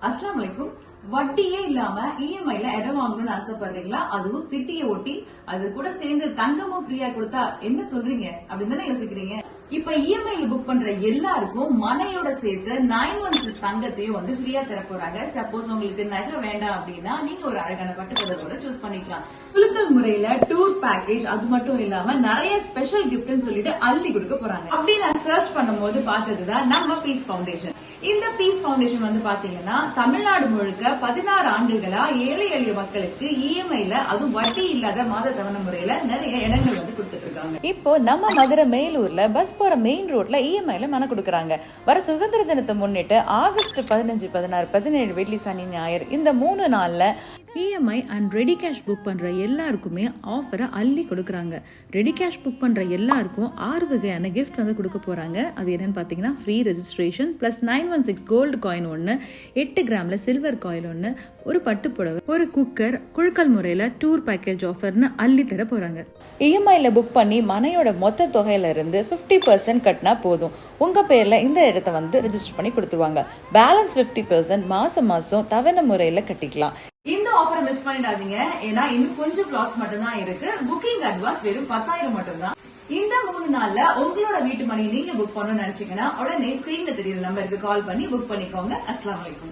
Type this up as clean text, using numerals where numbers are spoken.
அஸ்ஸலாமு அலைக்கும். வட்டியே இல்லாம இஎம்ஐல இடம் வாங்கணும்னு ஆசைப்படுறீங்களா? அதுவும் சிட்டியை ஒட்டி அது கூட சேர்ந்து தங்கமும் ஃப்ரீயா கொடுத்தா என்ன சொல்றீங்க அப்படின்னு தானே யோசிக்கிறீங்க. இப்ப இஎம்ஐல புக் பண்ற எல்லாருக்கும் மனையோட சேர்த்து 916 தங்கத்தையும் வந்து ஃப்ரீயா தர போறாங்க. சப்போஸ் உங்களுக்கு நகை வேண்டாம் அப்படின்னா நீங்க ஒரு அழகான பட்டுப்புடவோட சூஸ் பண்ணிக்கலாம். குலுக்கல் முறையில டூர் பேக்கேஜ், அது மட்டும் இல்லாம நிறைய ஸ்பெஷல் கிஃப்ட்னு சொல்லிட்டு அள்ளி கொடுக்க போறாங்க. அப்படி நான் சர்ச் பண்ணும்போது பார்த்ததுதான் நம்ம பீஸ் பவுண்டேஷன். இந்த பீஸ் பவுண்டேஷன் வந்து பாத்தீங்கன்னா தமிழ்நாடு முழுக்க 16 ஆண்டுகளா ஏழை எளிய மக்களுக்கு இஎம்ஐல அதுவும் வட்டி இல்லாத மாத தவணை முறையில நிறைய இடங்கள் வந்து கொடுத்துட்டு இருக்காங்க. இப்போ நம்ம மதுரை மேலூர்ல பஸ் போற மெயின் ரோட்ல இஎம்ஐல மன கொடுக்கறாங்க. வர சுதந்திர தினத்தை முன்னிட்டு ஆகஸ்ட் 15, 16, 17 வெள்ளி சனி ஞாயிறு இந்த 3 நாள்ல EMI and ready cash book பண்ற எல்லாருக்குமே ஆஃபரை அள்ளி கொடுக்கறாங்க. ரெடி கேஷ் புக் பண்ற எல்லாருக்கும் 6 வகையான கிஃப்ட் வந்து கொடுக்க போறாங்க. அது என்னன்னு பாத்தீங்கன்னா free registration plus 916 gold coin 1, 8 கிராம்ல சில்வர் காயின் 1, ஒரு பட்டுப்புடவை, ஒரு குக்கர், குழுக்கள் முறையில டூர் பேக்கேஜ் ஆஃபர்னு அள்ளி தர போறாங்க. இஎம்ஐல புக் பண்ணி மனையோட மொத்த தொகையில இருந்து 50% கட்டினா போதும். உங்க பேர்ல இந்த இடத்தை வந்து ரெஜிஸ்டர் பண்ணி கொடுத்துருவாங்க. பேலன்ஸ் 50% மாசம் மாசம் தவணை முறையில கட்டிக்கலாம். இந்த ஆஃபரை மிஸ் பண்ணிடாதீங்க. ஏன்னா இன்னும் கொஞ்சம் பிளாட்ஸ் மட்டும் தான் இருக்கு. புக்கிங் அட்வான்ஸ் வெறும் 10,000 மட்டும் தான். இந்த 3 நாள்ல உங்களோட வீட்டு மணி நீங்க புக் பண்ணணும்னு நினைச்சீங்கன்னா உடனே ஸ்கிரீன்ல தெரியுற நம்பருக்கு கால் பண்ணி புக் பண்ணிக்கோங்க. அஸ்ஸலாமு அலைக்கும்.